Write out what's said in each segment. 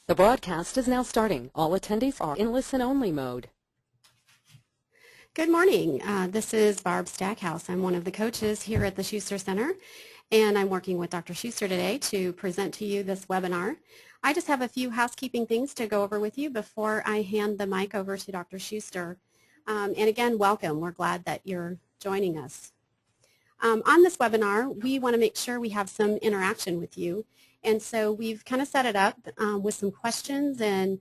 The broadcast is now starting. All attendees are in listen-only mode. Good morning. This is Barb Stackhouse. I'm one of the coaches here at the Schuster Center, and I'm working with Dr. Schuster today to present to you this webinar. I just have a few housekeeping things to go over with you before I hand the mic over to Dr. Schuster. And again, welcome. We're glad that you're joining us. On this webinar, we want to make sure we have some interaction with you. And so we've kind of set it up with some questions and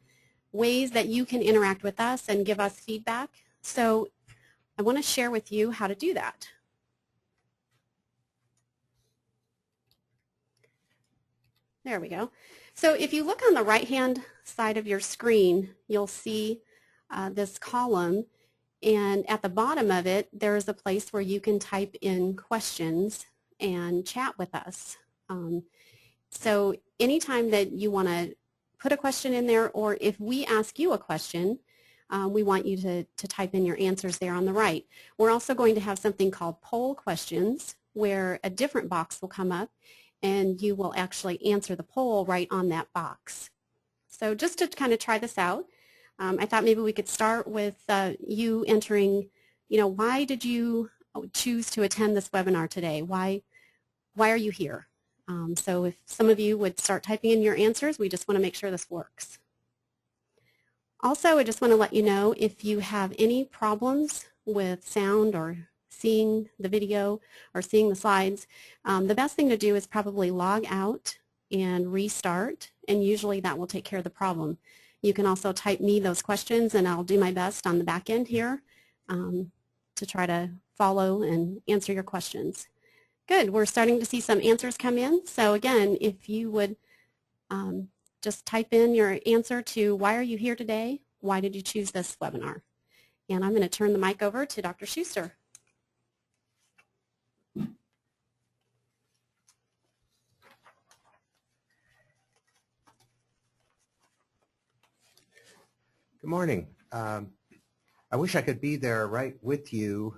ways that you can interact with us and give us feedback. So I want to share with you how to do that. There we go. So if you look on the right-hand side of your screen, you'll see this column. And at the bottom of it, there is a place where you can type in questions and chat with us. So anytime that you want to put a question in there, or if we ask you a question, we want you to type in your answers there on the right. We're also going to have something called poll questions, where a different box will come up, and you will actually answer the poll right on that box. So just to kind of try this out, I thought maybe we could start with you entering, why did you choose to attend this webinar today? Why are you here? So if some of you would start typing in your answers, we just want to make sure this works. Also, I just want to let you know if you have any problems with sound or seeing the video or seeing the slides, the best thing to do is probably log out and restart, and usually that will take care of the problem. You can also type me those questions, and I'll do my best on the back end here to try to follow and answer your questions. Good. We're starting to see some answers come in. So again, if you would just type in your answer to why are you here today? Why did you choose this webinar? And I'm going to turn the mic over to Dr. Schuster. Good morning. I wish I could be there right with you,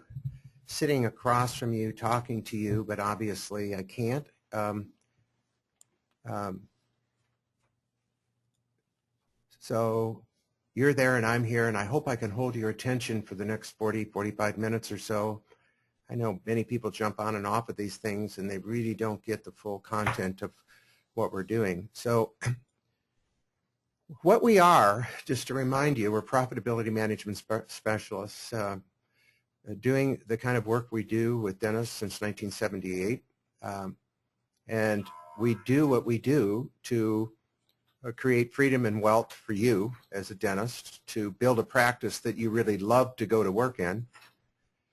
sitting across from you, talking to you, but obviously I can't. So you're there and I'm here, and I hope I can hold your attention for the next 45 minutes or so. I know many people jump on and off of these things, and they really don't get the full content of what we're doing. So what we are, just to remind you, we're profitability management specialists doing the kind of work we do with dentists since 1978. And we do what we do to create freedom and wealth for you as a dentist, to build a practice that you really love to go to work in,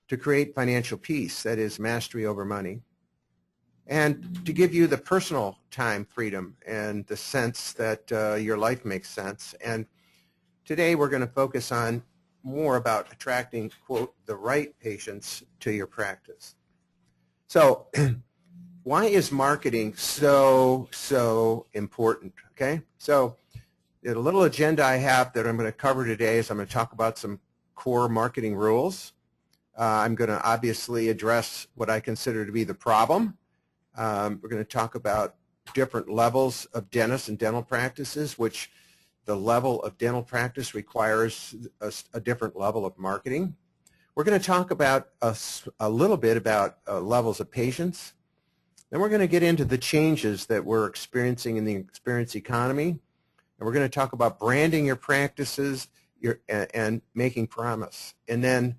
to create financial peace, that is mastery over money, and to give you the personal time freedom and the sense that your life makes sense. And today we're going to focus on more about attracting, quote, the right patients to your practice. So why is marketing so important, okay? So the little agenda I have that I'm going to cover today is I'm going to talk about some core marketing rules. I'm going to obviously address what I consider to be the problem. We're going to talk about different levels of dentists and dental practices, which the level of dental practice requires a different level of marketing. We're going to talk about a little bit about levels of patients. Then we're going to get into the changes that we're experiencing in the experience economy. And we're going to talk about branding your practices and making promise. And then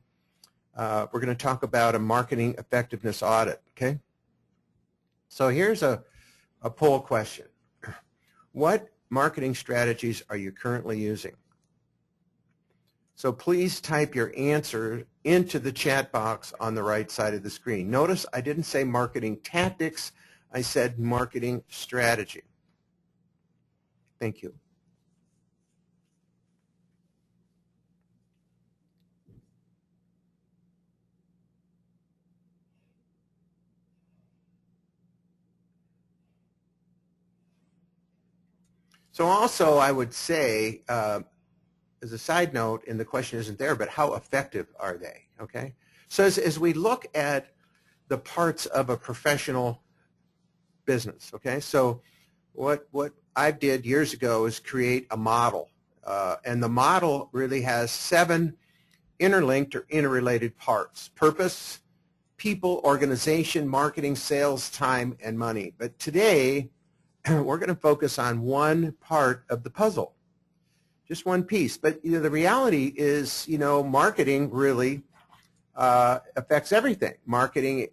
we're going to talk about a marketing effectiveness audit, okay? So here's a poll question. What marketing strategies are you currently using? So please type your answer into the chat box on the right side of the screen. Notice I didn't say marketing tactics, I said marketing strategy. Thank you. So also I would say, as a side note, and the question isn't there, but how effective are they, okay? So as we look at the parts of a professional business, okay, so what I did years ago is create a model. And the model really has 7 interlinked or interrelated parts: purpose, people, organization, marketing, sales, time, and money. But today, we're going to focus on one part of the puzzle, just one piece. But the reality is, marketing really affects everything. Marketing,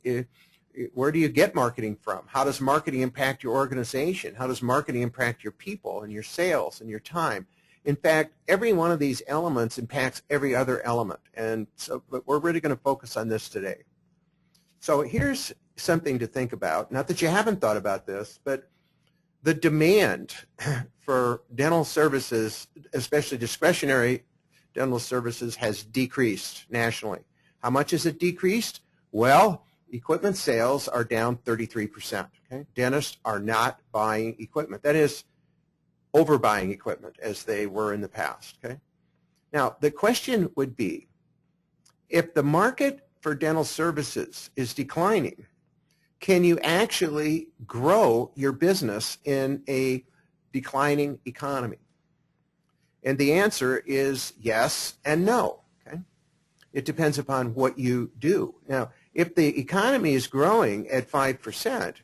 where do you get marketing from? How does marketing impact your organization? How does marketing impact your people and your sales and your time? In fact, every one of these elements impacts every other element. And so, but we're really going to focus on this today. So here's something to think about. Not that you haven't thought about this, but the demand for dental services, especially discretionary dental services, has decreased nationally. How much has it decreased? Well, equipment sales are down 33%. Okay? Dentists are not buying equipment. That is, overbuying equipment as they were in the past. Okay? Now, the question would be, if the market for dental services is declining, can you actually grow your business in a declining economy? And the answer is yes and no. Okay? It depends upon what you do. Now, if the economy is growing at 5%,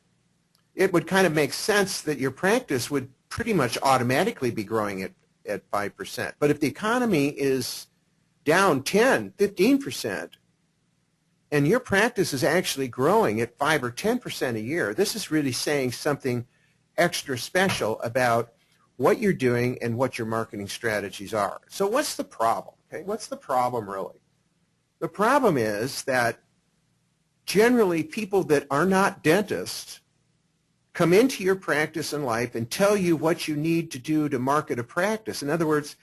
it would kind of make sense that your practice would pretty much automatically be growing at 5%. But if the economy is down 10, 15%, and your practice is actually growing at 5 or 10% a year, this is really saying something extra special about what you're doing and what your marketing strategies are. So what's the problem? Okay, what's the problem really? The problem is that generally people that are not dentists come into your practice in life and tell you what you need to do to market a practice. In other words,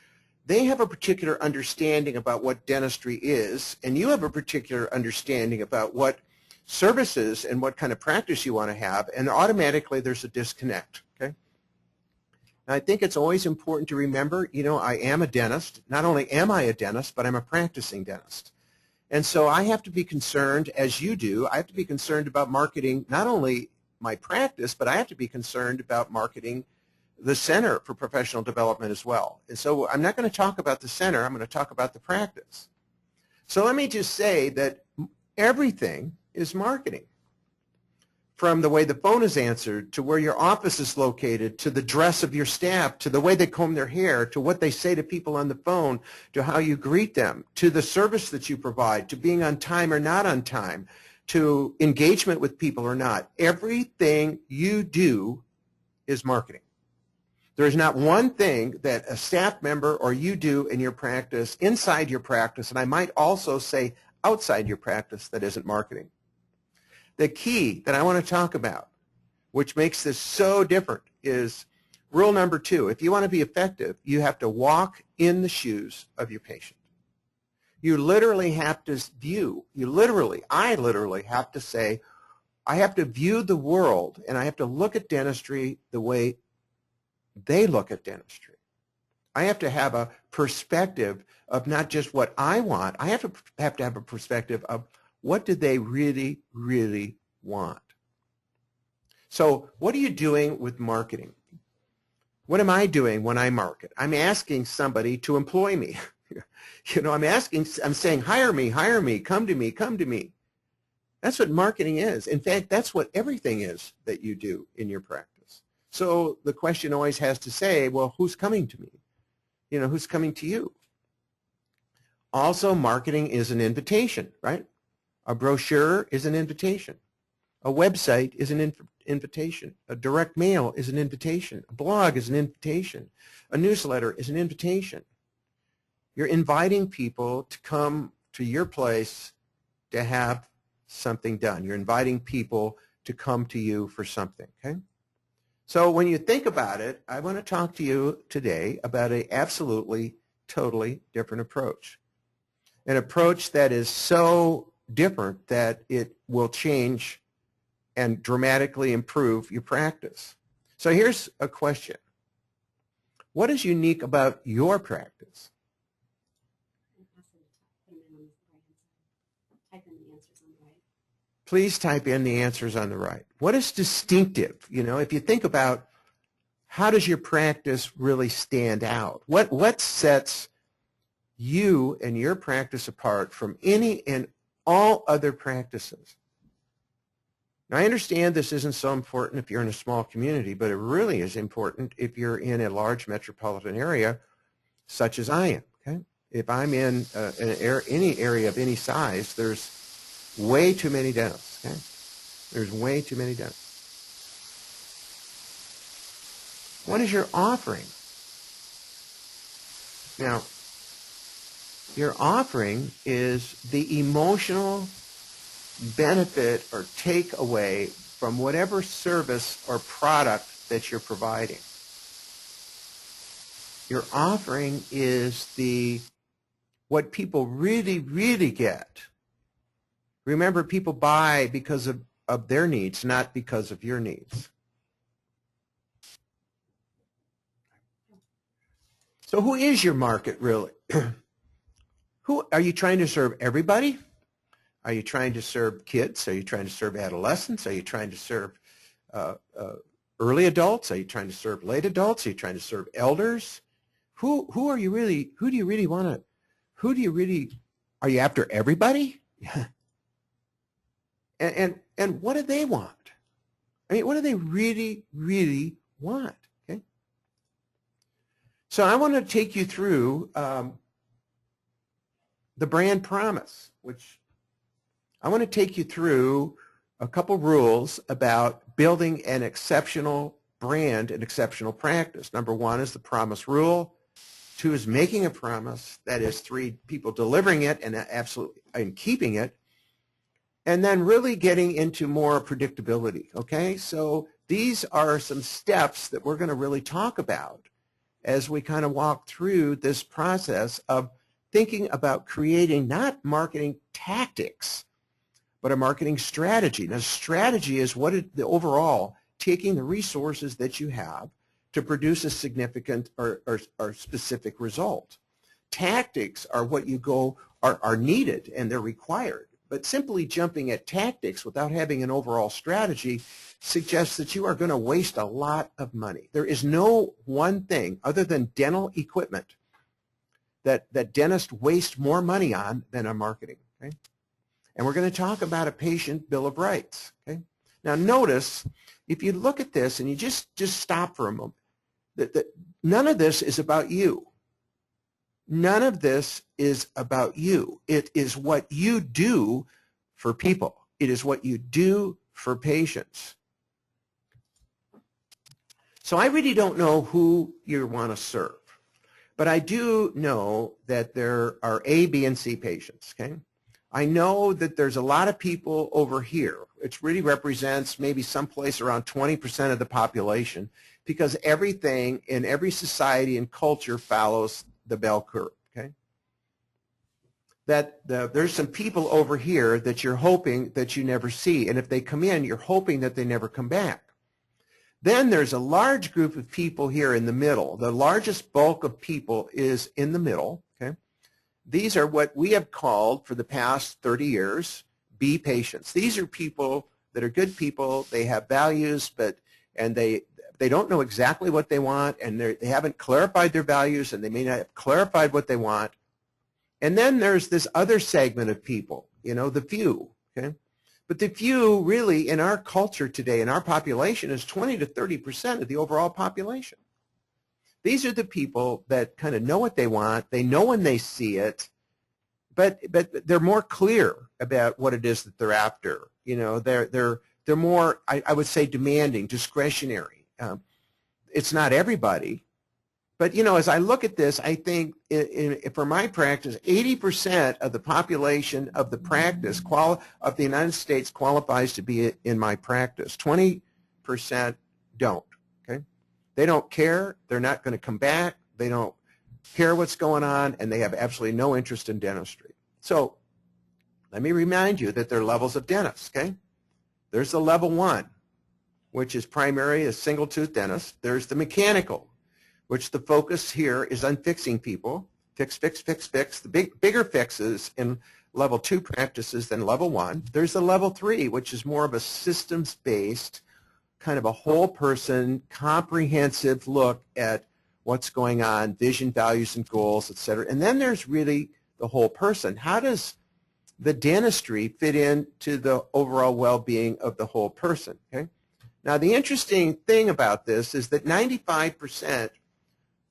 they have a particular understanding about what dentistry is, and you have a particular understanding about what services and what kind of practice you want to have, and automatically there's a disconnect. Okay? And I think it's always important to remember, I am a dentist. Not only am I a dentist, but I'm a practicing dentist. And so I have to be concerned, as you do, I have to be concerned about marketing not only my practice, but I have to be concerned about marketing the Center for Professional Development as well. And so I'm not going to talk about the center, I'm going to talk about the practice. So let me just say that everything is marketing. From the way the phone is answered, to where your office is located, to the dress of your staff, to the way they comb their hair, to what they say to people on the phone, to how you greet them, to the service that you provide, to being on time or not on time, to engagement with people or not. Everything you do is marketing. There is not one thing that a staff member or you do in your practice, inside your practice, and I might also say outside your practice, that isn't marketing. The key that I want to talk about, which makes this so different, is rule number 2. If you want to be effective, you have to walk in the shoes of your patient. You literally have to view, I literally have to say, I have to view the world and I have to look at dentistry the way they look at dentistry. I have to have a perspective of not just what I want. I have to have a perspective of what do they really, really want. So what are you doing with marketing? What am I doing when I market? I'm asking somebody to employ me. I'm saying, hire me, come to me. That's what marketing is. In fact, that's what everything is that you do in your practice. So the question always has to say, well, who's coming to me? Who's coming to you? Also, marketing is an invitation, right? A brochure is an invitation. A website is an invitation. A direct mail is an invitation. A blog is an invitation. A newsletter is an invitation. You're inviting people to come to your place to have something done. You're inviting people to come to you for something, okay? So when you think about it, I want to talk to you today about an absolutely, totally different approach. An approach that is so different that it will change and dramatically improve your practice. So here's a question. What is unique about your practice? Please type in the answers on the right. What is distinctive? If you think about how does your practice really stand out? What sets you and your practice apart from any and all other practices? Now, I understand this isn't so important if you're in a small community, but it really is important if you're in a large metropolitan area such as I am. Okay? If I'm in any area of any size, there's way too many dentists. Okay? There's way too many dentists. What is your offering? Now, your offering is the emotional benefit or takeaway from whatever service or product that you're providing. Your offering is what people really, really get. Remember, people buy because of their needs, not because of your needs. So who is your market, really? Who are you trying to serve? Everybody? Are you trying to serve kids? Are you trying to serve adolescents? Are you trying to serve early adults? Are you trying to serve late adults? Are you trying to serve elders? Who are you really? Who do you really want to? Who do you really? Are you after everybody? and what do they want? I mean, what do they really, really want? Okay. So I want to take you through the brand promise, which I want to take you through a couple rules about building an exceptional brand and exceptional practice. Number one is the promise rule. Two is making a promise. That is, three, people delivering it and keeping it. And then really getting into more predictability, okay? So these are some steps that we're going to really talk about as we kind of walk through this process of thinking about creating not marketing tactics, but a marketing strategy. Now, strategy is the overall taking the resources that you have to produce a significant or specific result. Tactics are what are needed and they're required. But simply jumping at tactics without having an overall strategy suggests that you are going to waste a lot of money. There is no one thing other than dental equipment that dentists waste more money on than on marketing. Okay? And we're going to talk about a patient bill of rights. Okay? Now notice, if you look at this and you just stop for a moment, that none of this is about you. None of this is about you. It is what you do for people. It is what you do for patients. So I really don't know who you want to serve, but I do know that there are A, B, and C patients. Okay? I know that there's a lot of people over here, which really represents maybe someplace around 20% of the population, because everything in every society and culture follows the bell curve. Okay? There's some people over here that you're hoping that you never see, and if they come in, you're hoping that they never come back. Then there's a large group of people here in the middle. The largest bulk of people is in the middle. Okay? These are what we have called for the past 30 years B patients. These are people that are good people. They have values, and they don't know exactly what they want, and they haven't clarified their values, and they may not have clarified what they want. And then there's this other segment of people, the few. Okay? But the few really in our culture today, in our population, is 20 to 30% of the overall population. These are the people that kind of know what they want. They know when they see it, but they're more clear about what it is that they're after. They're more, I would say, demanding, discretionary. It's not everybody, but as I look at this, I think for my practice, 80% of the population of the practice of the United States qualifies to be in my practice. 20% don't. Okay, they don't care. They're not going to come back. They don't care what's going on, and they have absolutely no interest in dentistry. So let me remind you that there are levels of dentists. Okay, there's the level 1, which is primary, a single tooth dentist. There's the mechanical, which the focus here is on fixing people. Fix, fix, fix, fix. The bigger fixes in level 2 practices than level 1. There's the level 3, which is more of a systems-based kind of a whole person, comprehensive look at what's going on, vision, values, and goals, etc. And then there's really the whole person. How does the dentistry fit into the overall well-being of the whole person? Okay. Now, the interesting thing about this is that 95%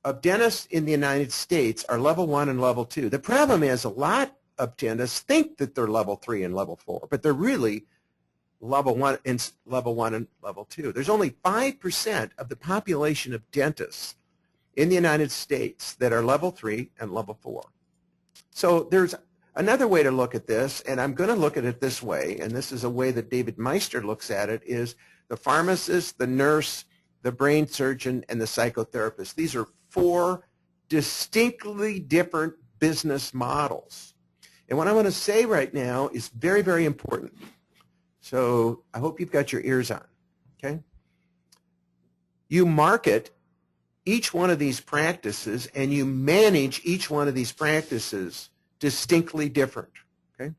of dentists in the United States are level 1 and level 2. The problem is a lot of dentists think that they're level 3 and level 4, but they're really level 1 and level 2. There's only 5% of the population of dentists in the United States that are level 3 and level 4. So there's another way to look at this, and I'm going to look at it this way, and this is a way that David Meister looks at it, is the pharmacist, the nurse, the brain surgeon, and the psychotherapist. These are 4 distinctly different business models. And what I want to say right now is very, very important. So I hope you've got your ears on, okay? You market each one of these practices and you manage each one of these practices distinctly different, okay?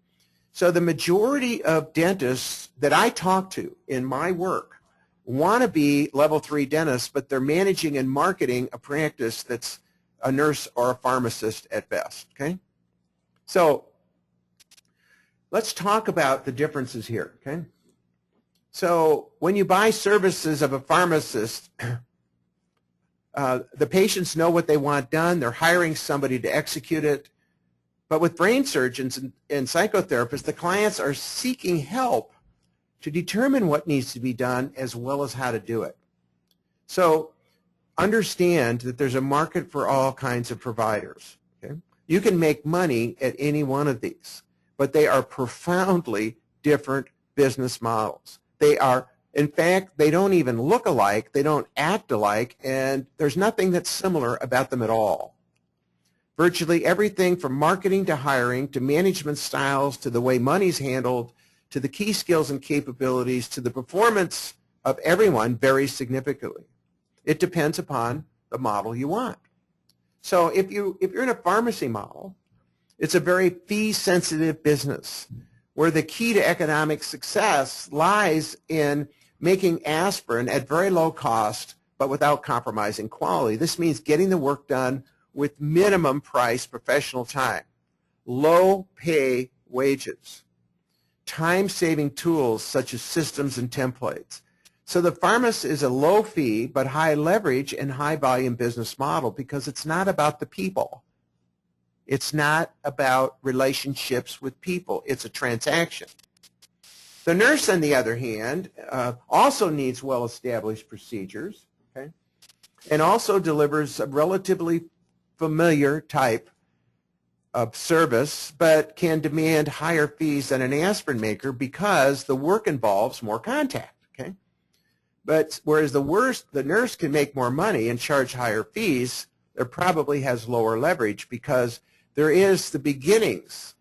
So the majority of dentists that I talk to in my work want to be level 3 dentists, but they're managing and marketing a practice that's a nurse or a pharmacist at best, okay? So let's talk about the differences here, okay? So when you buy services of a pharmacist, the patients know what they want done. They're hiring somebody to execute it. But with brain surgeons and psychotherapists, the clients are seeking help to determine what needs to be done as well as how to do it. So understand that there's a market for all kinds of providers, okay? You can make money at any one of these, but they are profoundly different business models. They are, in fact, they don't even look alike, they don't act alike, and there's nothing that's similar about them at all. Virtually everything from marketing to hiring to management styles to the way money's handled to the key skills and capabilities to the performance of everyone varies significantly. It depends upon the model you want. So if you're in a pharmacy model, it's a very fee-sensitive business where the key to economic success lies in making aspirin at very low cost but without compromising quality. This means getting the work done with minimum price professional time, low pay wages, time-saving tools such as systems and templates. So the pharmacist is a low fee but high leverage and high volume business model because it's not about the people. It's not about relationships with people. It's a transaction. The nurse, on the other hand, also needs well-established procedures, okay, and also delivers a relatively familiar type of service, but can demand higher fees than an aspirin maker because the work involves more contact, okay? But whereas the nurse can make more money and charge higher fees, there probably has lower leverage because there is the beginnings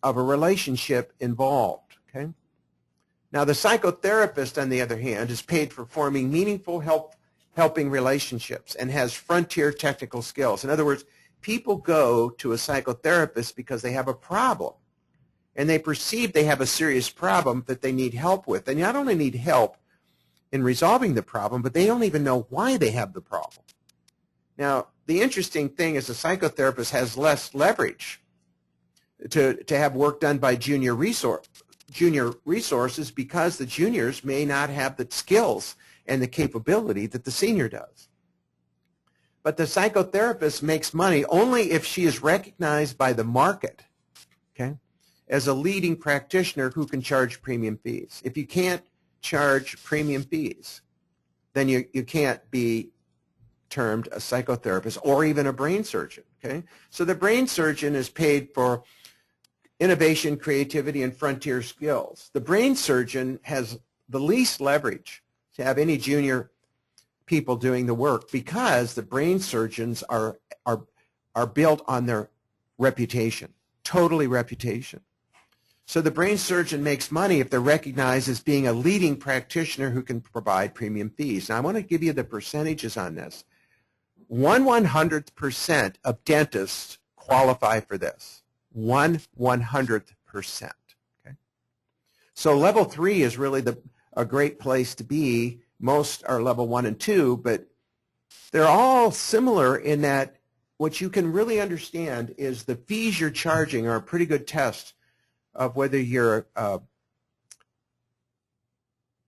of a relationship involved, okay? Now, the psychotherapist, on the other hand, is paid for forming meaningful helping relationships and has frontier technical skills. In other words, people go to a psychotherapist because they have a problem, and they perceive they have a serious problem that they need help with. They not only need help in resolving the problem, but they don't even know why they have the problem. Now, the interesting thing is a psychotherapist has less leverage to have work done by junior resources because the juniors may not have the skills and the capability that the senior does. But the psychotherapist makes money only if she is recognized by the market, okay, as a leading practitioner who can charge premium fees. If you can't charge premium fees, then you can't be termed a psychotherapist or even a brain surgeon, okay? So the brain surgeon is paid for innovation, creativity, and frontier skills. The brain surgeon has the least leverage to have any junior people doing the work because the brain surgeons are built on their reputation, totally reputation. So the brain surgeon makes money if they're recognized as being a leading practitioner who can provide premium fees. Now I want to give you the percentages on this. 1/100% of dentists qualify for this. 1/100%. Okay? So level 3 is really a great place to be Most are level 1 and 2, but they're all similar in that what you can really understand is the fees you're charging are a pretty good test of whether you're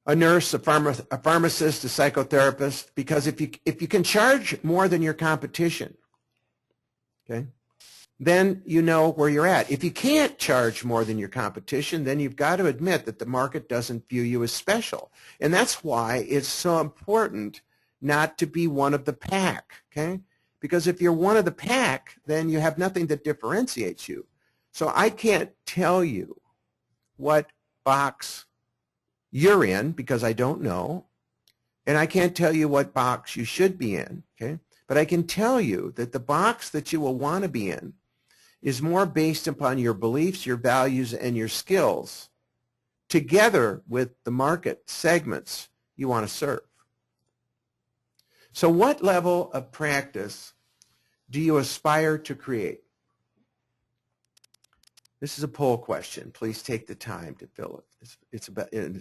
a nurse, a pharmacist, a psychotherapist, because if you can charge more than your competition, okay, then you know where you're at. If you can't charge more than your competition, then you've got to admit that the market doesn't view you as special. And that's why it's so important not to be one of the pack, okay? Because if you're one of the pack, then you have nothing that differentiates you. So I can't tell you what box you're in because I don't know, and I can't tell you what box you should be in, okay? But I can tell you that the box that you will want to be in is more based upon your beliefs, your values, and your skills together with the market segments you want to serve. So what level of practice do you aspire to create? This is a poll question. Please take the time to fill it. It's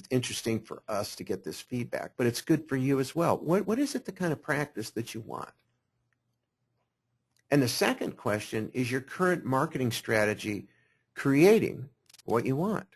interesting for us to get this feedback, but it's good for you as well. What is it the kind of practice that you want? And the second question is your current marketing strategy creating what you want?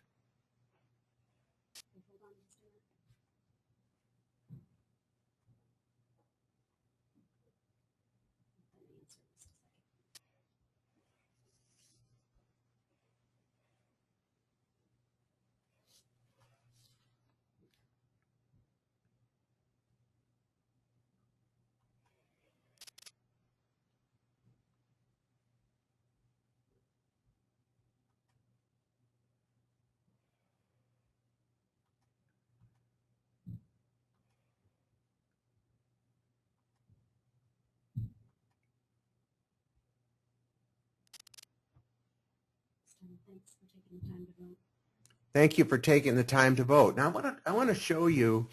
Thank you for taking the time to vote. Now I want to show you,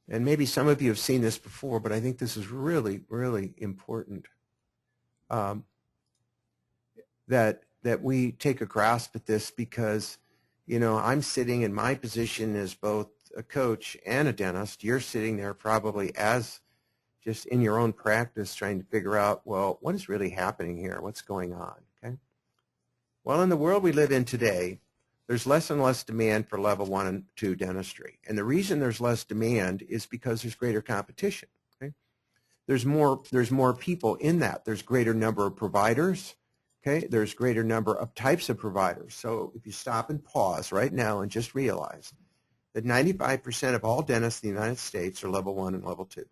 and maybe some of you have seen this before, but I think this is really, really important, that we take a grasp at this, because, you know, I'm sitting in my position as both a coach and a dentist. You're sitting there probably as just in your own practice trying to figure out, well, what is really happening here? What's going on? Okay. Well, in the world we live in today, there's less and less demand for level 1 and 2 dentistry. And the reason there's less demand is because there's greater competition. Okay? There's more people in that. There's greater number of providers. Okay? There's greater number of types of providers. So if you stop and pause right now and just realize that 95% of all dentists in the United States are level 1 and level 2.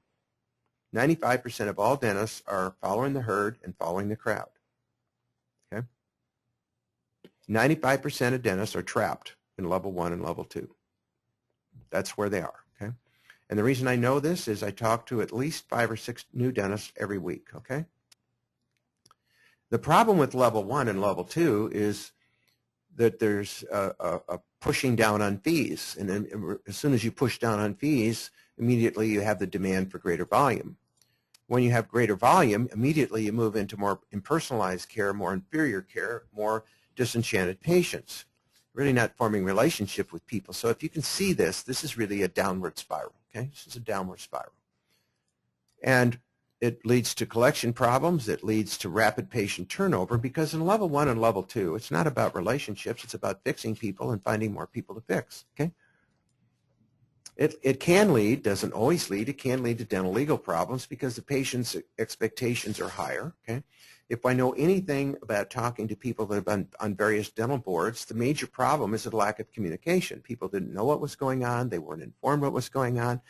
95% of all dentists are following the herd and following the crowd. 95% of dentists are trapped in level 1 and level 2. That's where they are, okay? And the reason I know this is I talk to at least 5 or 6 new dentists every week, okay? The problem with level 1 and level 2 is that there's a pushing down on fees. And then as soon as you push down on fees, immediately you have the demand for greater volume. When you have greater volume, immediately you move into more impersonalized care, more inferior care, more disenchanted patients, really not forming relationship with people. So if you can see this, this is really a downward spiral, okay? This is a downward spiral. And it leads to collection problems. It leads to rapid patient turnover, because in level 1 and level 2, it's not about relationships. It's about fixing people and finding more people to fix, okay? It can lead, doesn't always lead, it can lead to dental legal problems because the patient's expectations are higher, okay? If I know anything about talking to people that have been on various dental boards, the major problem is a lack of communication. People didn't know what was going on. They weren't informed what was going on.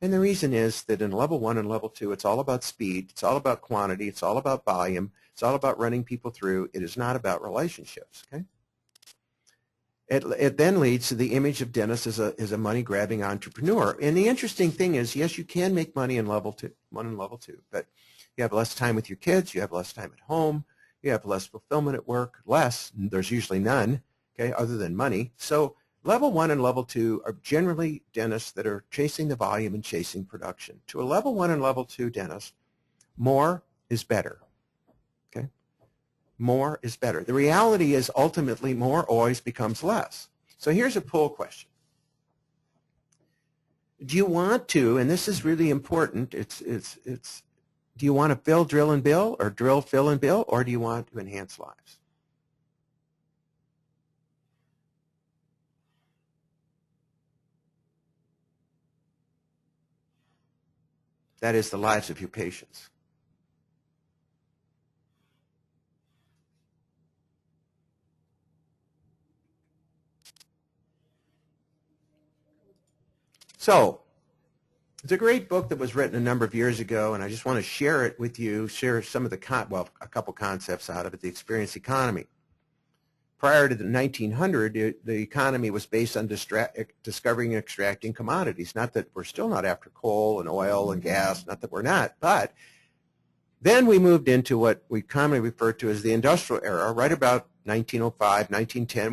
And the reason is that in level 1 and level 2, it's all about speed. It's all about quantity. It's all about volume. It's all about running people through. It is not about relationships, okay? It then leads to the image of dentists as a money-grabbing entrepreneur. And the interesting thing is, yes, you can make money in level 1 and level 2, but you have less time with your kids, you have less time at home, you have less fulfillment at work, there's usually none, okay, other than money. So level 1 and level 2 are generally dentists that are chasing the volume and chasing production. To a level 1 and level 2 dentist, more is better, okay? More is better. The reality is ultimately more always becomes less. So here's a poll question. Do you want to, and this is really important, do you want to fill, drill, and bill, or drill, fill, and bill, or do you want to enhance lives? That is the lives of your patients. So, it's a great book that was written a number of years ago, and I just want to share it with you, share some of the, a couple concepts out of it, the experience economy. Prior to the 1900, the economy was based on discovering and extracting commodities. Not that we're still not after coal and oil and gas, not that we're not, but then we moved into what we commonly refer to as the industrial era. Right about 1905, 1910,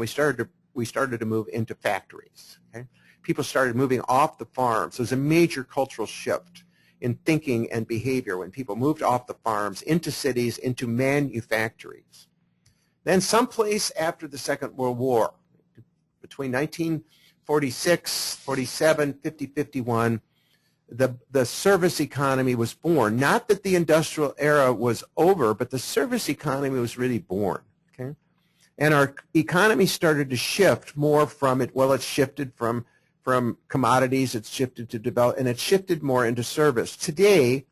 we started to move into factories. Okay? People started moving off the farms. There was a major cultural shift in thinking and behavior when people moved off the farms into cities, into manufactories. Then someplace after the Second World War, between 1946, 47, 50, 51, the service economy was born. Not that the industrial era was over, but the service economy was really born. Okay? And our economy started to shift more from it. Well, it shifted from commodities, it's shifted to develop, and it shifted more into service. Today,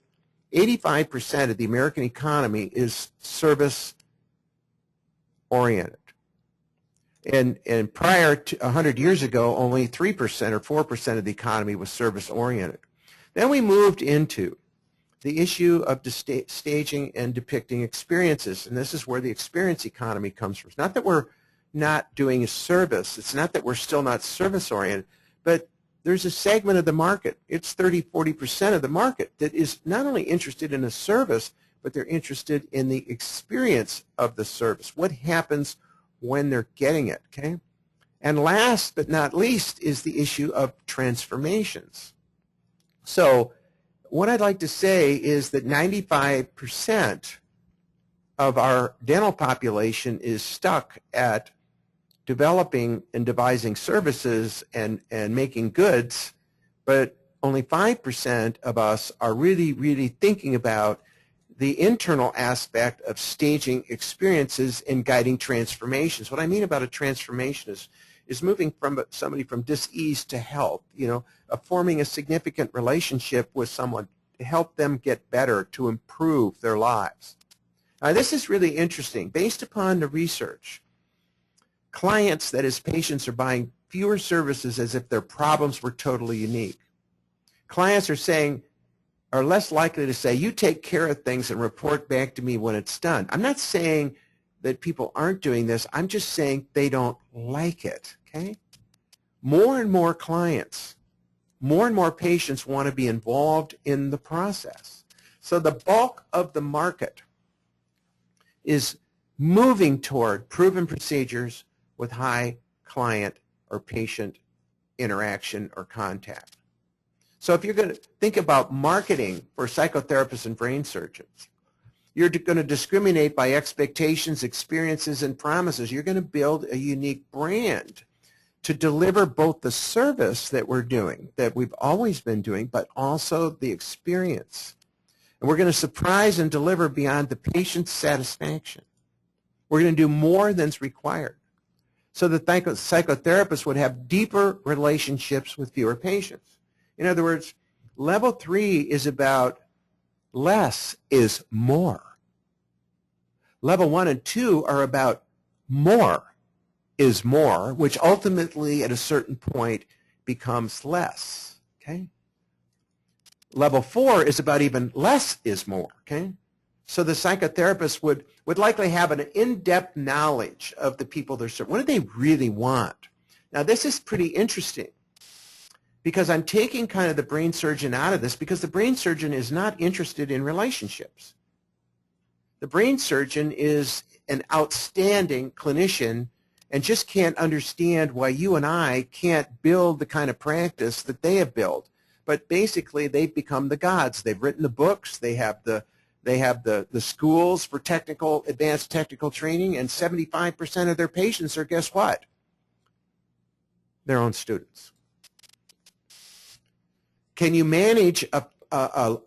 85% of the American economy is service oriented. And prior to 100 years ago, only 3% or 4% of the economy was service oriented. Then we moved into the issue of staging and depicting experiences, and this is where the experience economy comes from. It's not that we're not doing a service. It's not that we're still not service oriented, but there's a segment of the market. It's 30, 40% of the market that is not only interested in a service, but they're interested in the experience of the service. What happens when they're getting it, okay? And last but not least is the issue of transformations. So what I'd like to say is that 95% of our dental population is stuck at developing and devising services and making goods, but only 5% of us are really, really thinking about the internal aspect of staging experiences and guiding transformations. What I mean about a transformation is moving from somebody from dis-ease to health, forming a significant relationship with someone to help them get better, to improve their lives. Now, this is really interesting. Based upon the research, clients, that is patients, are buying fewer services as if their problems were totally unique. Clients are less likely to say, you take care of things and report back to me when it's done. I'm not saying that people aren't doing this. I'm just saying they don't like it, okay? More and more clients, more and more patients want to be involved in the process. So the bulk of the market is moving toward proven procedures with high client or patient interaction or contact. So if you're going to think about marketing for psychotherapists and brain surgeons, you're going to discriminate by expectations, experiences, and promises. You're going to build a unique brand to deliver both the service that we're doing, that we've always been doing, but also the experience. And we're going to surprise and deliver beyond the patient's satisfaction. We're going to do more than's required, so that psychotherapists would have deeper relationships with fewer patients. In other words, level 3 is about less is more. Level 1 and 2 are about more is more, which ultimately at a certain point becomes less, okay? Level 4 is about even less is more, okay? So the psychotherapist would likely have an in-depth knowledge of the people they're serving. What do they really want? Now, this is pretty interesting, because I'm taking kind of the brain surgeon out of this, because the brain surgeon is not interested in relationships. The brain surgeon is an outstanding clinician and just can't understand why you and I can't build the kind of practice that they have built. But basically, they've become the gods. They've written the books. They have the schools for advanced technical training, and 75% of their patients are, guess what? Their own students. can you manage a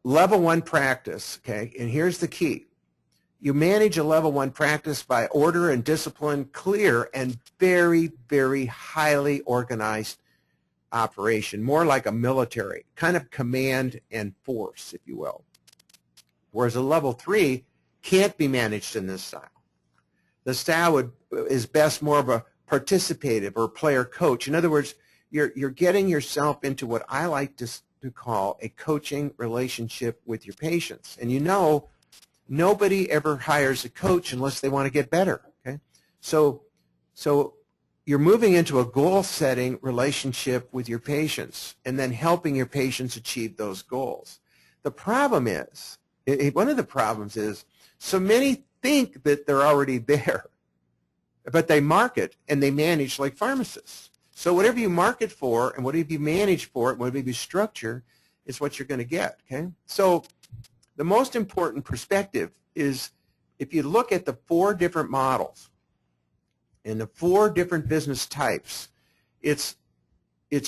level 1 practice, okay? And here's the key. You manage a level 1 practice by order and discipline, clear and very, very highly organized operation, more like a military, kind of command and force, if you will. Whereas a level 3 can't be managed in this style. The style is best more of a participative or player coach. In other words, you're getting yourself into what I like to call a coaching relationship with your patients. And you know, nobody ever hires a coach unless they want to get better. Okay, so you're moving into a goal-setting relationship with your patients and then helping your patients achieve those goals. The problem is, one of the problems is, so many think that they're already there, but they market and they manage like pharmacists. So whatever you market for and whatever you manage for it, whatever you structure, is what you're going to get. Okay, so the most important perspective is if you look at the 4 different models and the 4 different business types, it's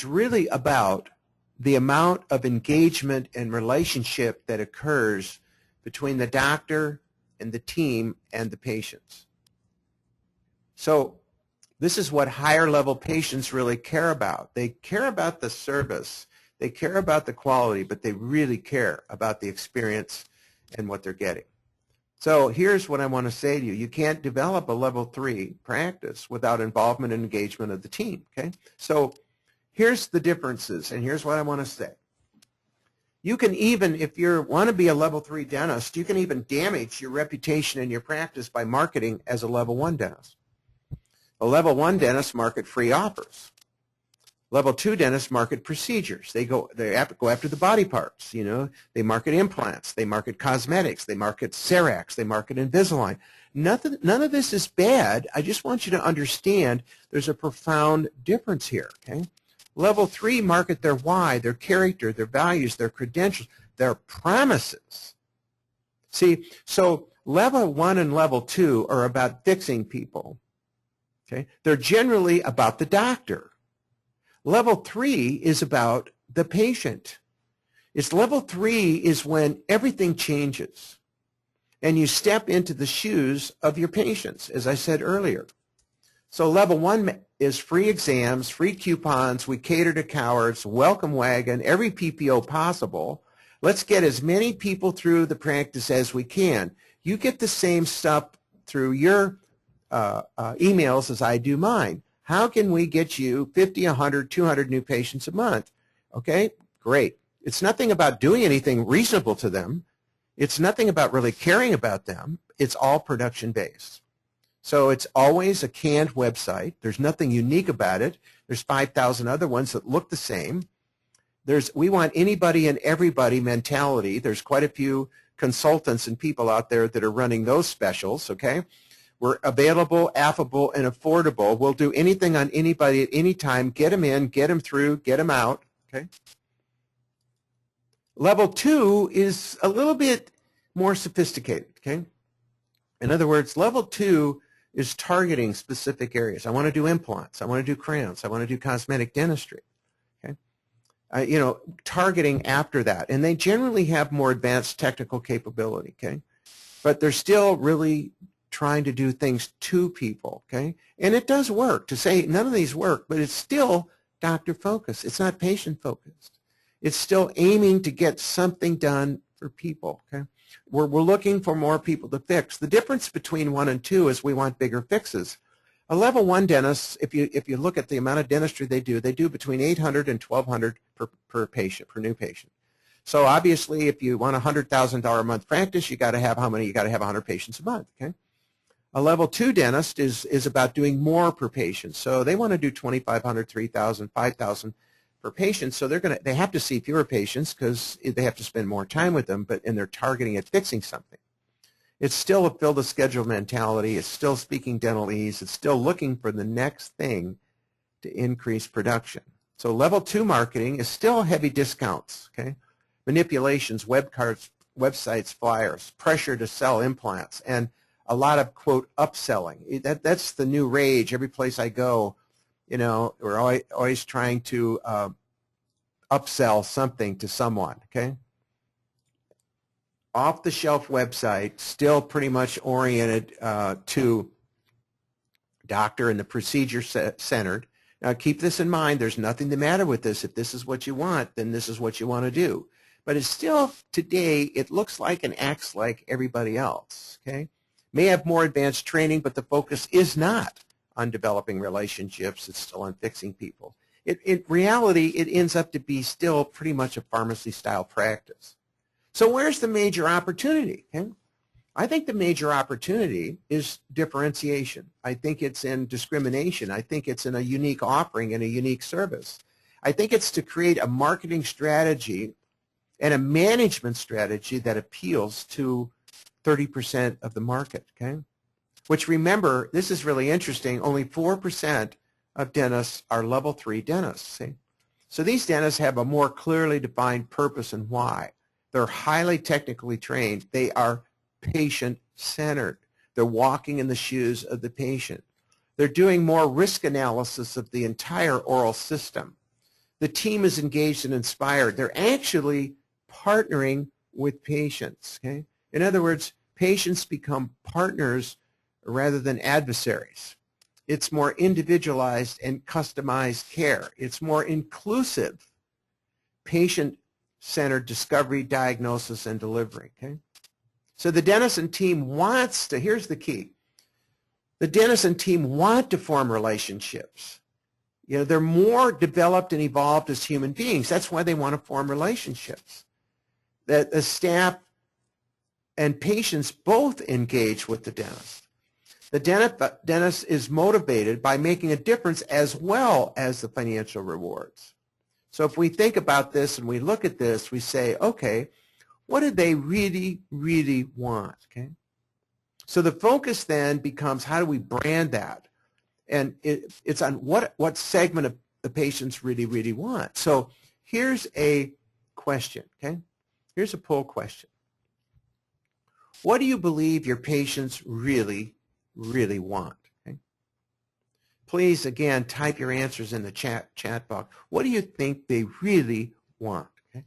really about the amount of engagement and relationship that occurs between the doctor and the team and the patients. So this is what higher level patients really care about. They care about the service, they care about the quality, but they really care about the experience and what they're getting. So here's what I want to say to you. You can't develop a level 3 practice without involvement and engagement of the team. Okay? So here's the differences, and here's what I want to say. You can even, if you want to be a level 3 dentist, you can even damage your reputation in your practice by marketing as a level 1 dentist. A level 1 dentist market free offers. Level 2 dentists market procedures. They go after the body parts. You know, they market implants. They market cosmetics. They market Cerax. They market Invisalign. None of this is bad. I just want you to understand there's a profound difference here. Okay. Level 3 market their why, their character, their values, their credentials, their promises. See, so level 1 and level 2 are about fixing people. Okay, they're generally about the doctor. Level 3 is about the patient. It's level 3 is when everything changes and you step into the shoes of your patients, as I said earlier. So level 1 is free exams, free coupons, we cater to cowards, welcome wagon, every PPO possible. Let's get as many people through the practice as we can. You get the same stuff through your emails as I do mine. How can we get you 50, 100, 200 new patients a month? Okay, great. It's nothing about doing anything reasonable to them. It's nothing about really caring about them. It's all production-based. So it's always a canned website. There's nothing unique about it. There's 5,000 other ones that look the same. We want anybody and everybody mentality. There's quite a few consultants and people out there that are running those specials, okay? We're available, affable, and affordable. We'll do anything on anybody at any time. Get them in, get them through, get them out. Okay. Level 2 is a little bit more sophisticated. Okay. In other words, level 2 is targeting specific areas. I want to do implants. I want to do crowns. I want to do cosmetic dentistry. Okay. You know, targeting after that, and they generally have more advanced technical capability. Okay, but they're still really trying to do things to people, okay? And it does work. To say none of these work, but it's still doctor focused. It's not patient focused. It's still aiming to get something done for people, okay? We're looking for more people to fix. The difference between 1 and 2 is we want bigger fixes. A level 1 dentist, if you look at the amount of dentistry they do between 800 and 1,200 per patient, per new patient. So obviously, if you want a $100,000 a month practice, you got to have how many? You got to have 100 patients a month, okay? A level 2 dentist is about doing more per patient. So they want to do 2,500, 3,000, 5,000 per patient. So they have to see fewer patients because they have to spend more time with them, and they're targeting at fixing something. It's still a fill the schedule mentality. It's still speaking dentalese. It's still looking for the next thing to increase production. So level 2 marketing is still heavy discounts, okay? Manipulations, web cards, websites, flyers, pressure to sell implants, and a lot of, quote, upselling. That's the new rage. Every place I go, you know, we're always trying to upsell something to someone, okay? Off-the-shelf website, still pretty much oriented to doctor and the procedure centered. Now keep this in mind, there's nothing the matter with this. If this is what you want, then this is what you want to do. But it's still, today, it looks like and acts like everybody else, okay? May have more advanced training, but the focus is not on developing relationships. It's still on fixing people. In reality, it ends up to be still pretty much a pharmacy-style practice. So where's the major opportunity? Okay? I think the major opportunity is differentiation. I think it's in discrimination. I think it's in a unique offering and a unique service. I think it's to create a marketing strategy and a management strategy that appeals to 30% of the market, okay? Which, remember, this is really interesting, only 4% of dentists are level 3 dentists, see? So these dentists have a more clearly defined purpose and why. They're highly technically trained. They are patient-centered. They're walking in the shoes of the patient. They're doing more risk analysis of the entire oral system. The team is engaged and inspired. They're actually partnering with patients, okay? In other words, patients become partners rather than adversaries. It's more individualized and customized care. It's more inclusive, patient-centered discovery, diagnosis, and delivery, okay? So the dentist and team wants to, here's the key, the dentist and team want to form relationships. You know, they're more developed and evolved as human beings. That's why they want to form relationships. That the staff and patients both engage with the dentist. The dentist is motivated by making a difference as well as the financial rewards. So if we think about this and we look at this, we say, okay, what do they really, really want? Okay. So the focus then becomes how do we brand that? And it's on what segment of the patients really, really want. So here's a question, okay? Here's a poll question. What do you believe your patients really, really want? Okay? Please, again, type your answers in the chat box. What do you think they really want? Okay?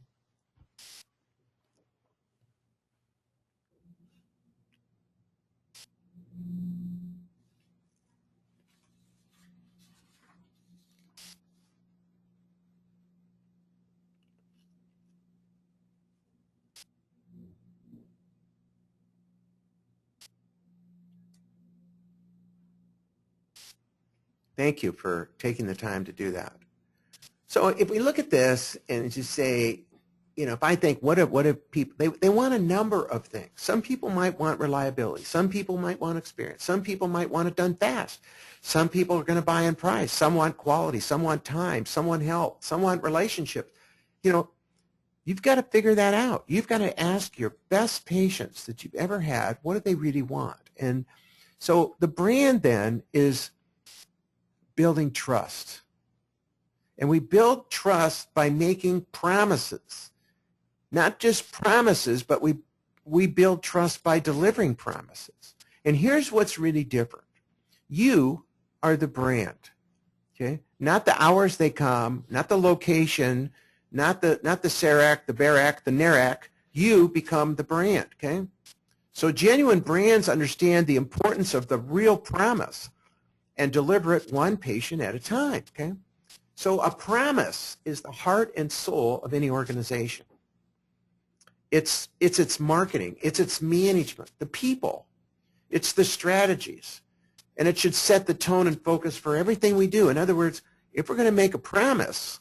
Thank you for taking the time to do that. So if we look at this and just say, you know, if I think what if people, they want a number of things. Some people might want reliability. Some people might want experience. Some people might want it done fast. Some people are going to buy in price. Some want quality. Some want time. Some want help. Some want relationships. You know, you've got to figure that out. You've got to ask your best patients that you've ever had, what do they really want? And so the brand then is building trust. And we build trust by making promises. Not just promises, but we build trust by delivering promises. And here's what's really different. You are the brand, okay? Not the hours they come, not the location, not the CERAC, the BARAC, the NARAC. You become the brand, okay? So genuine brands understand the importance of the real promise and deliver it one patient at a time, okay? So a promise is the heart and soul of any organization. It's its marketing, it's its management, the people, it's the strategies, and it should set the tone and focus for everything we do. In other words, if we're going to make a promise,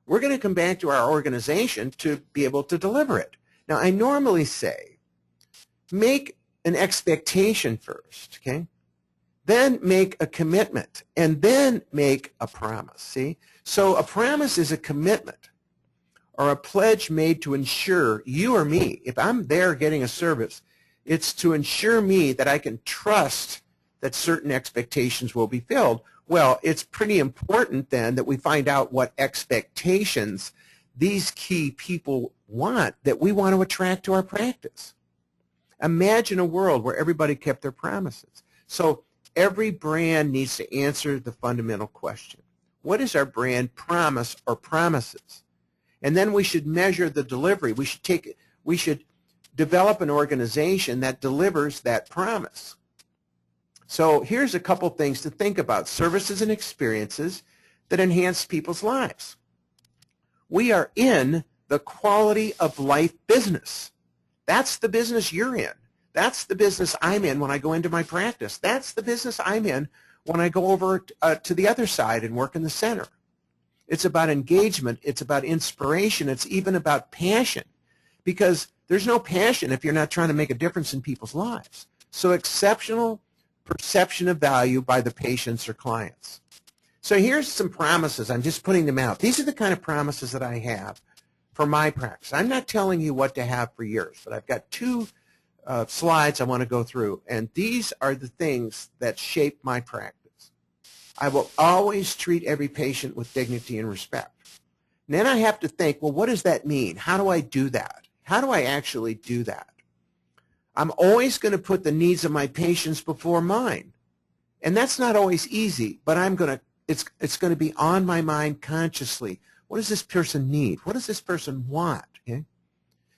we're going to come back to our organization to be able to deliver it. Now, I normally say, make an expectation first, okay? Then make a commitment, and then make a promise, see? So a promise is a commitment or a pledge made to ensure you or me, if I'm there getting a service, it's to ensure me that I can trust that certain expectations will be filled. Well, it's pretty important then that we find out what expectations these key people want that we want to attract to our practice. Imagine a world where everybody kept their promises. So every brand needs to answer the fundamental question. What is our brand promise or promises? And then we should measure the delivery. We should develop an organization that delivers that promise. So here's a couple things to think about. Services and experiences that enhance people's lives. We are in the quality of life business. That's the business you're in. That's the business I'm in when I go into my practice. That's the business I'm in when I go over to the other side and work in the center. It's about engagement. It's about inspiration. It's even about passion, because there's no passion if you're not trying to make a difference in people's lives. So exceptional perception of value by the patients or clients. So here's some promises. I'm just putting them out. These are the kind of promises that I have for my practice. I'm not telling you what to have for yours, but I've got two slides I want to go through, and these are the things that shape my practice. I will always treat every patient with dignity and respect. And then I have to think, well, what does that mean? How do I do that? How do I actually do that? I'm always going to put the needs of my patients before mine. And that's not always easy, but it's going to be on my mind consciously. What does this person need? What does this person want? Okay?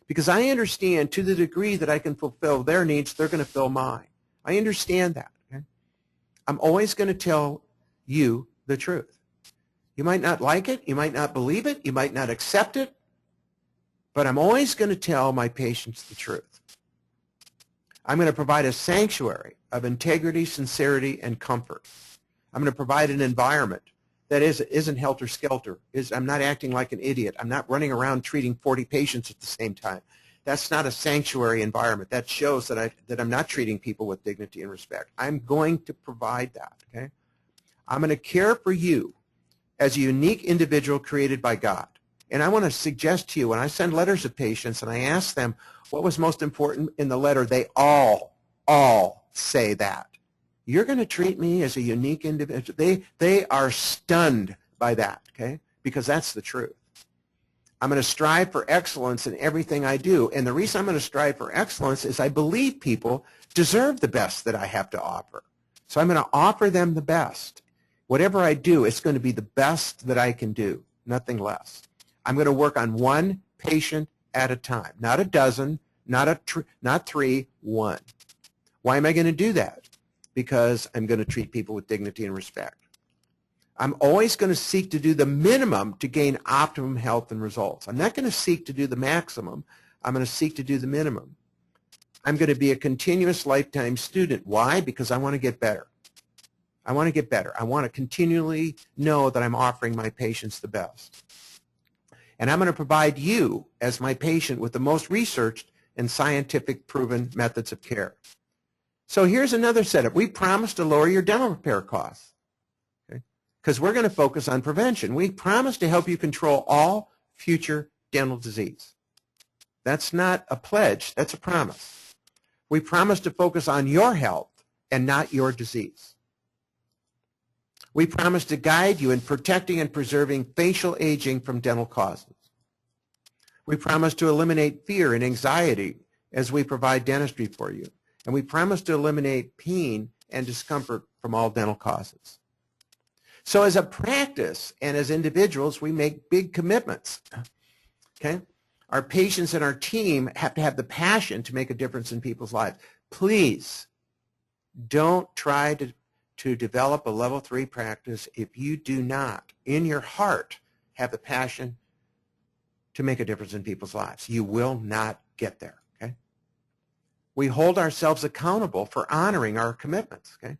Because I understand to the degree that I can fulfill their needs, they're going to fill mine. I understand that. Okay? I'm always going to tell you the truth. You might not like it. You might not believe it. You might not accept it. But I'm always going to tell my patients the truth. I'm going to provide a sanctuary of integrity, sincerity, and comfort. I'm going to provide an environment that isn't helter-skelter. I'm not acting like an idiot. I'm not running around treating 40 patients at the same time. That's not a sanctuary environment. That shows that I'm not treating people with dignity and respect. I'm going to provide that. Okay? I'm going to care for you as a unique individual created by God. And I want to suggest to you, when I send letters to patients and I ask them what was most important in the letter, they all say that. You're going to treat me as a unique individual. They are stunned by that, okay? Because that's the truth. I'm going to strive for excellence in everything I do. And the reason I'm going to strive for excellence is I believe people deserve the best that I have to offer. So I'm going to offer them the best. Whatever I do, it's going to be the best that I can do, nothing less. I'm going to work on one patient at a time, not a dozen, not three, one. Why am I going to do that? Because I'm going to treat people with dignity and respect. I'm always going to seek to do the minimum to gain optimum health and results. I'm not going to seek to do the maximum. I'm going to seek to do the minimum. I'm going to be a continuous lifetime student. Why? Because I want to get better. I want to get better. I want to continually know that I'm offering my patients the best. And I'm going to provide you, as my patient, with the most researched and scientific proven methods of care. So here's another setup. We promise to lower your dental repair costs, because we're going to focus on prevention. We promise to help you control all future dental disease. That's not a pledge. That's a promise. We promise to focus on your health and not your disease. We promise to guide you in protecting and preserving facial aging from dental causes. We promise to eliminate fear and anxiety as we provide dentistry for you. And we promise to eliminate pain and discomfort from all dental causes. So as a practice and as individuals, we make big commitments. Okay? Our patients and our team have to have the passion to make a difference in people's lives. Please don't try to develop a level 3 practice if you do not, in your heart, have the passion to make a difference in people's lives. You will not get there. Okay? We hold ourselves accountable for honoring our commitments, okay?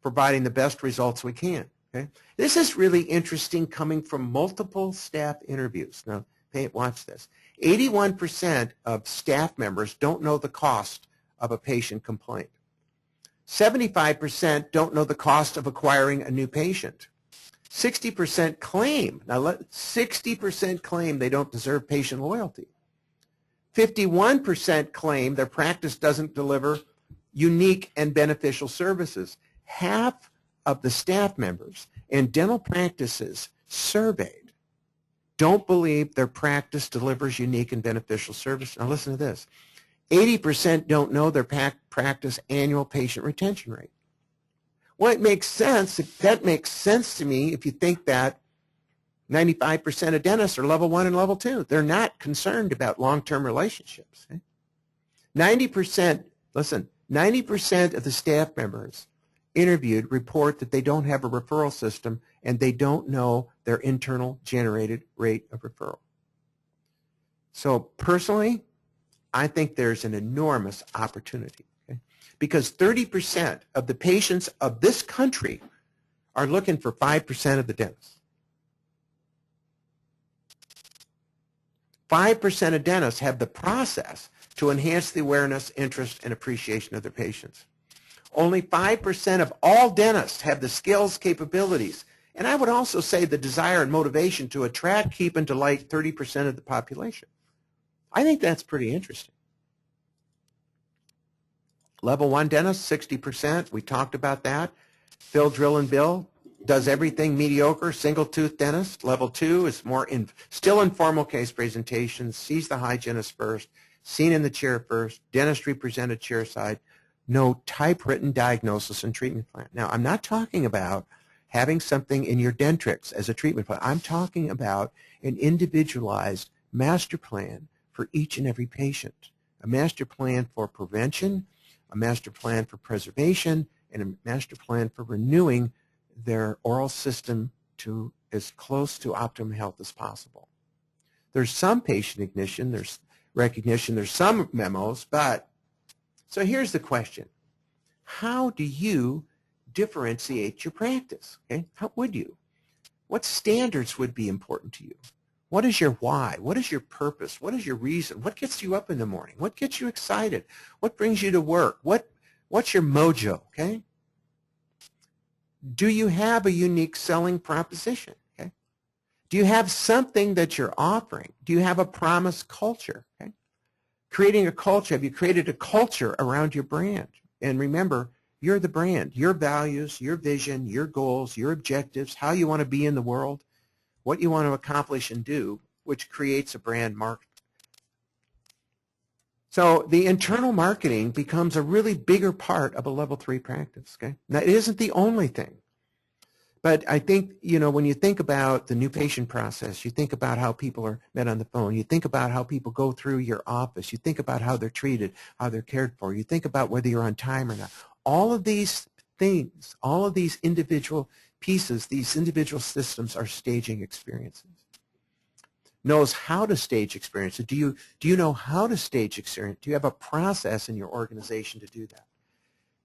Providing the best results we can. Okay? This is really interesting, coming from multiple staff interviews. Now, watch this. 81% of staff members don't know the cost of a patient complaint. 75% don't know the cost of acquiring a new patient. 60% claim. Now, 60% claim they don't deserve patient loyalty. 51% claim their practice doesn't deliver unique and beneficial services. Half of the staff members in dental practices surveyed don't believe their practice delivers unique and beneficial service. Now listen to this. 80% don't know their practice annual patient retention rate. Well, it makes sense. That makes sense to me if you think that 95% of dentists are level 1 and level 2. They're not concerned about long-term relationships. Okay? 90%, listen, 90% of the staff members interviewed report that they don't have a referral system and they don't know their internal generated rate of referral. So personally, I think there's an enormous opportunity, okay? Because 30% of the patients of this country are looking for 5% of the dentists. 5% of dentists have the process to enhance the awareness, interest, and appreciation of their patients. Only 5% of all dentists have the skills, capabilities, and I would also say the desire and motivation to attract, keep, and delight 30% of the population. I think that's pretty interesting. Level 1 dentist, 60%. We talked about that. Phil, drill, and bill. Does everything mediocre, single-tooth dentist. Level 2 is more still informal case presentations, sees the hygienist first, seen in the chair first, dentistry presented chair side, no typewritten diagnosis and treatment plan. Now, I'm not talking about having something in your dentrix as a treatment plan. I'm talking about an individualized master plan for each and every patient, a master plan for prevention, a master plan for preservation, and a master plan for renewing their oral system to as close to optimum health as possible. There's some patient recognition, there's some memos, but so here's the question. How do you differentiate your practice? Okay? How would you? What standards would be important to you? What is your why? What is your purpose? What is your reason? What gets you up in the morning? What gets you excited? What brings you to work? What's your mojo? Okay? Do you have a unique selling proposition? Okay? Do you have something that you're offering? Do you have a promise culture? Okay? Creating a culture. Have you created a culture around your brand? And remember, you're the brand. Your values, your vision, your goals, your objectives, how you want to be in the world, what you want to accomplish and do, which creates a brand market. So the internal marketing becomes a really bigger part of a level 3 practice. Okay? Now, it isn't the only thing. But I think, when you think about the new patient process, you think about how people are met on the phone, you think about how people go through your office, you think about how they're treated, how they're cared for, you think about whether you're on time or not. All of these things, all of these individual pieces, these individual systems are staging experiences. Knows how to stage experiences. Do you know how to stage experience? Do you have a process in your organization to do that?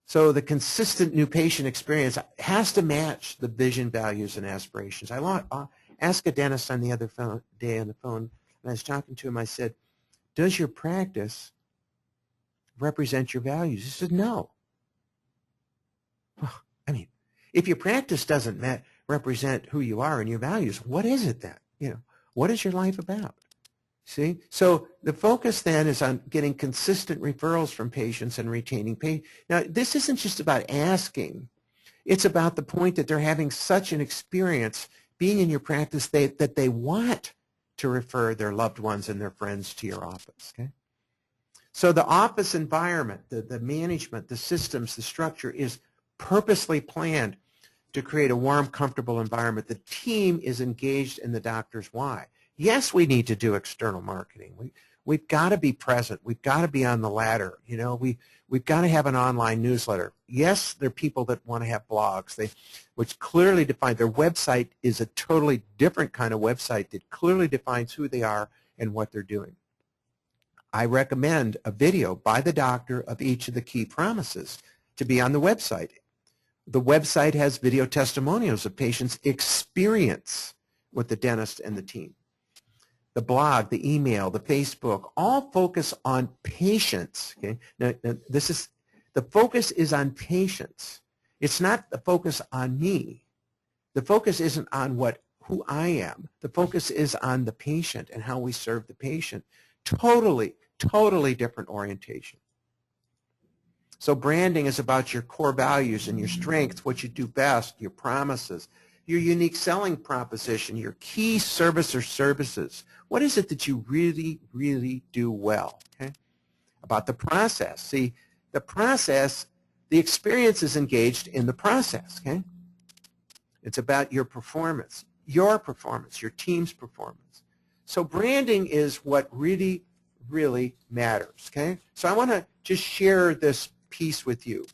So the consistent new patient experience has to match the vision, values, and aspirations. I asked a dentist on the other day on the phone, and I was talking to him. I said, does your practice represent your values? He said, no. Well, I mean, if your practice doesn't represent who you are and your values, what is it then? What is your life about? See? So the focus then is on getting consistent referrals from patients and retaining patients. Now, this isn't just about asking. It's about the point that they're having such an experience being in your practice that they want to refer their loved ones and their friends to your office. Okay? So the office environment, the management, the systems, the structure is purposely planned to create a warm, comfortable environment. The team is engaged in the doctor's why. Yes, we need to do external marketing. We've got to be present. We've got to be on the ladder. We've got to have an online newsletter. Yes, there are people that want to have blogs, which clearly define their website is a totally different kind of website that clearly defines who they are and what they're doing. I recommend a video by the doctor of each of the key promises to be on the website. The website has video testimonials of patients' experience with the dentist and the team. The blog, the email, the Facebook, all focus on patients. Okay? Now the focus is on patients. It's not the focus on me. The focus isn't on who I am. The focus is on the patient and how we serve the patient. Totally different orientation. So branding is about your core values and your strengths, what you do best, your promises, your unique selling proposition, your key service or services. What is it that you really, really do well? Okay? About the process. See, the process, the experience is engaged in the process. Okay? It's about your performance. your performance, your team's performance. So branding is what really, really matters, okay? So I want to just share this piece with you.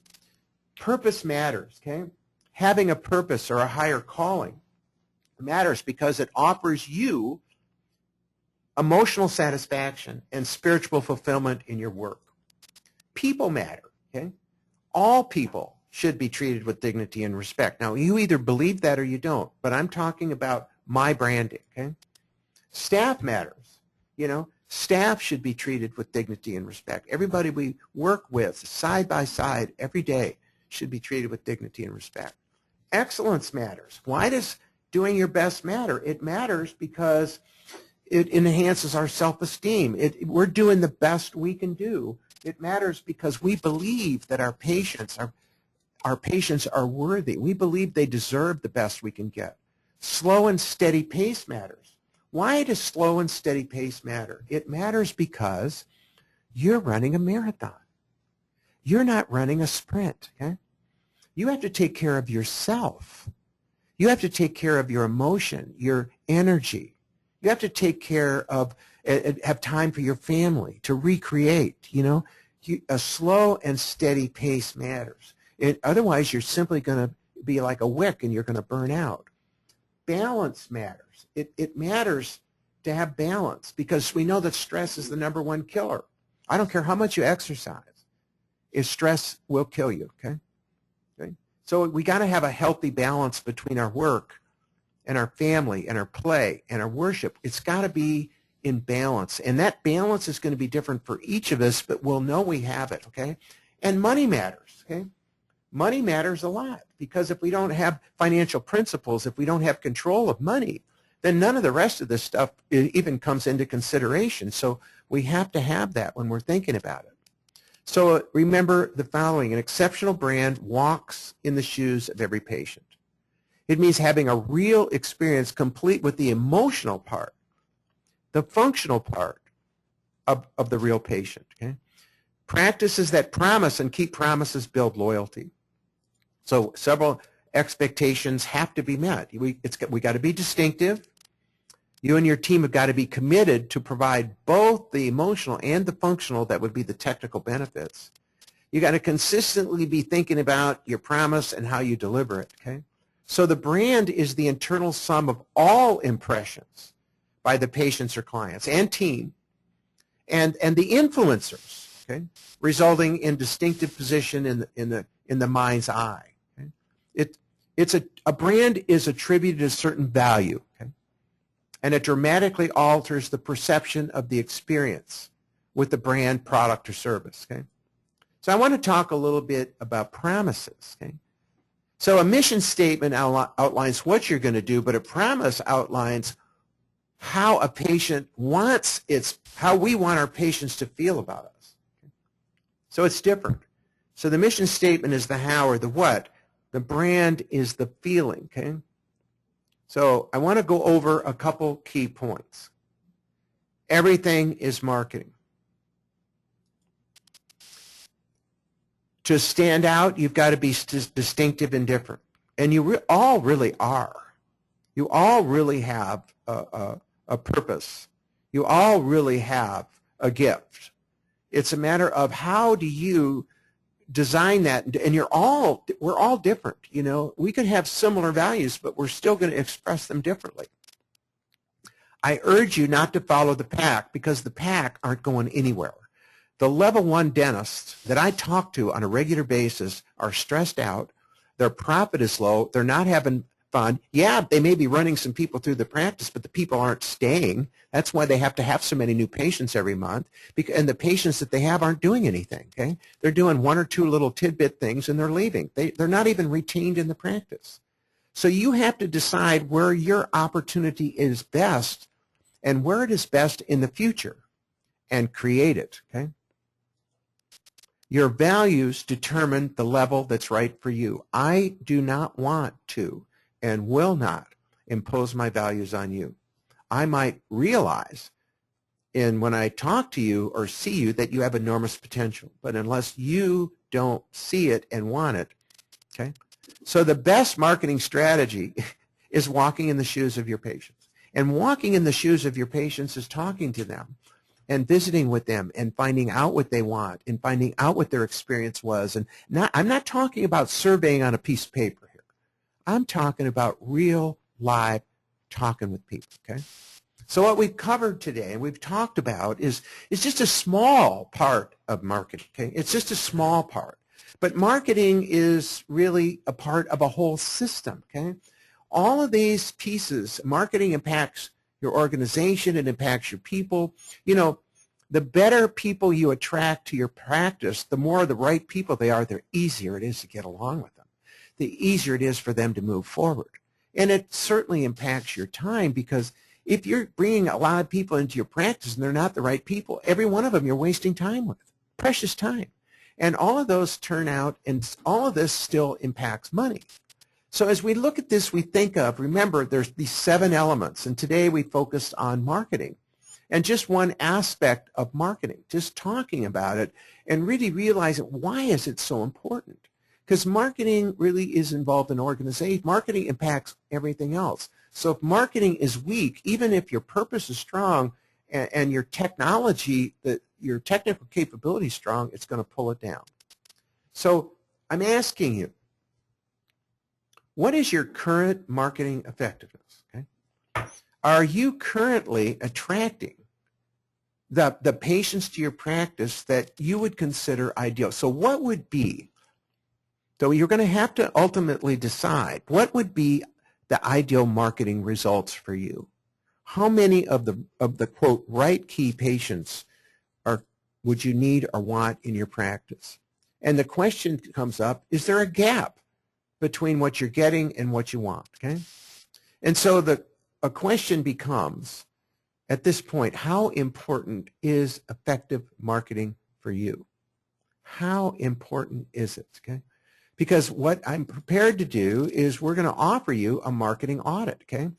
Purpose matters, okay? Having a purpose or a higher calling matters because it offers you emotional satisfaction and spiritual fulfillment in your work. People matter, okay? All people should be treated with dignity and respect. Now, you either believe that or you don't, but I'm talking about my branding, okay? Staff matters, you know? Staff should be treated with dignity and respect. Everybody we work with, side by side, every day, should be treated with dignity and respect. Excellence matters. Why does doing your best matter? It matters because it enhances our self-esteem. We're doing the best we can do. It matters because we believe that our patients are worthy. We believe they deserve the best we can get. Slow and steady pace matters. Why does slow and steady pace matter? It matters because you're running a marathon. You're not running a sprint, okay? You have to take care of yourself. You have to take care of your emotion, your energy. You have to take care of, have time for your family, to recreate, you know. A slow and steady pace matters. Otherwise, you're simply going to be like a wick and you're going to burn out. Balance matters. It matters to have balance because we know that stress is the #1 killer. I don't care how much you exercise. Stress will kill you, okay? So we got to have a healthy balance between our work and our family and our play and our worship. It's got to be in balance. And that balance is going to be different for each of us, but we'll know we have it, okay? And money matters, okay? Money matters a lot because if we don't have financial principles, if we don't have control of money, then none of the rest of this stuff even comes into consideration. So we have to have that when we're thinking about it. So remember the following: an exceptional brand walks in the shoes of every patient. It means having a real experience complete with the emotional part, the functional part of the real patient. Okay? Practices that promise and keep promises build loyalty. So several expectations have to be met. We got to be distinctive. You and your team have got to be committed to provide both the emotional and the functional, that would be the technical benefits. You got to consistently be thinking about your promise and how you deliver it, okay? So the brand is the internal sum of all impressions by the patients or clients and team and the influencers, okay, resulting in distinctive position in the mind's eye. Okay? A brand is attributed a certain value, okay? And it dramatically alters the perception of the experience with the brand, product, or service. Okay? So I want to talk a little bit about promises. Okay? So a mission statement outlines what you're going to do, but a promise outlines how a patient wants how we want our patients to feel about us. Okay? So it's different. So the mission statement is the how or the what. The brand is the feeling. Okay? So I want to go over a couple key points. Everything is marketing. To stand out, you've got to be distinctive and different. And you all really are. You all really have a purpose. You all really have a gift. It's a matter of how do you design that, and we're all different. You know, we could have similar values, but we're still going to express them differently. I urge you not to follow the pack because the pack aren't going anywhere. The level 1 dentists that I talk to on a regular basis are stressed out. Their profit is low. They're not having fun. Yeah, they may be running some people through the practice, but the people aren't staying. That's why they have to have so many new patients every month. And the patients that they have aren't doing anything. Okay, they're doing 1 or 2 little tidbit things and they're leaving. They're not even retained in the practice. So you have to decide where your opportunity is best and where it is best in the future and create it. Okay. Your values determine the level that's right for you. I do not want to and will not impose my values on you. I might realize when I talk to you or see you that you have enormous potential, but unless you don't see it and want it, okay? So the best marketing strategy is walking in the shoes of your patients. And walking in the shoes of your patients is talking to them and visiting with them and finding out what they want and finding out what their experience was. And I'm not talking about surveying on a piece of paper here. I'm talking about real, live talking with people, okay? So what we've covered today and we've talked about is just a small part of marketing, okay? It's just a small part. But marketing is really a part of a whole system, okay? All of these pieces, marketing impacts your organization, it impacts your people. You know, the better people you attract to your practice, the more the right people they are, the easier it is to get along with them. The easier it is for them to move forward. And it certainly impacts your time, because if you're bringing a lot of people into your practice and they're not the right people, every one of them you're wasting time with, precious time. And all of those turn out, and all of this still impacts money. So as we look at this, we think of, remember, there's these 7 elements, and today we focused on marketing. And just one aspect of marketing, just talking about it and really realizing why is it so important. Because marketing really is involved in organization. Marketing impacts everything else. So if marketing is weak, even if your purpose is strong and your technology, your technical capability is strong, it's going to pull it down. So I'm asking you, what is your current marketing effectiveness? Okay? Are you currently attracting the patients to your practice that you would consider ideal? So what would be, so you're going to have to ultimately decide, what would be the ideal marketing results for you? How many of the quote right key patients would you need or want in your practice? And the question comes up, is there a gap between what you're getting and what you want? Okay? And so a question becomes, at this point, how important is effective marketing for you? How important is it? Okay? Because what I'm prepared to do is we're going to offer you a marketing audit. Okay?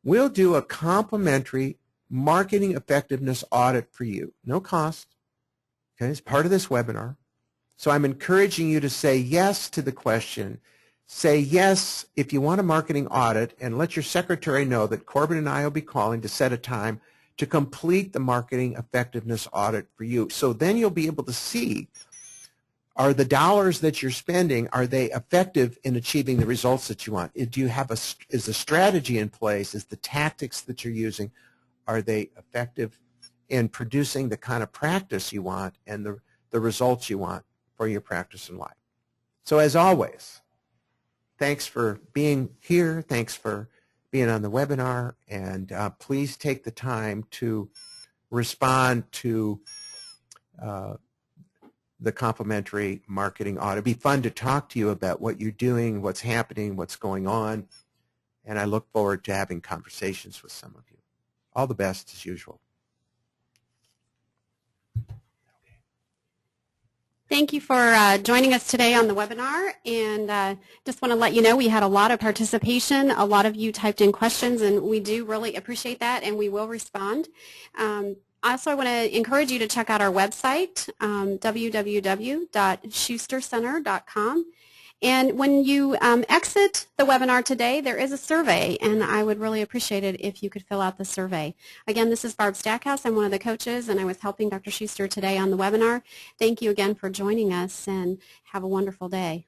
We'll do a complimentary marketing effectiveness audit for you. No cost. Okay? It's part of this webinar. So I'm encouraging you to say yes to the question. Say yes if you want a marketing audit, and let your secretary know that Corbin and I will be calling to set a time to complete the marketing effectiveness audit for you. So then you'll be able to see, are the dollars that you're spending, are they effective in achieving the results that you want? Do you have is the strategy in place? Is the tactics that you're using, are they effective in producing the kind of practice you want and the results you want for your practice and life? So as always, thanks for being here. Thanks for being on the webinar. And please take the time to respond to the complimentary marketing audit. It'd be fun to talk to you about what you're doing, what's happening, what's going on. And I look forward to having conversations with some of you. All the best as usual. Thank you for joining us today on the webinar, and just want to let you know we had a lot of participation. A lot of you typed in questions, and we do really appreciate that, and we will respond. Also, I want to encourage you to check out our website, www.schustercenter.com. And when you exit the webinar today, there is a survey, and I would really appreciate it if you could fill out the survey. Again, this is Barb Stackhouse. I'm one of the coaches, and I was helping Dr. Schuster today on the webinar. Thank you again for joining us, and have a wonderful day.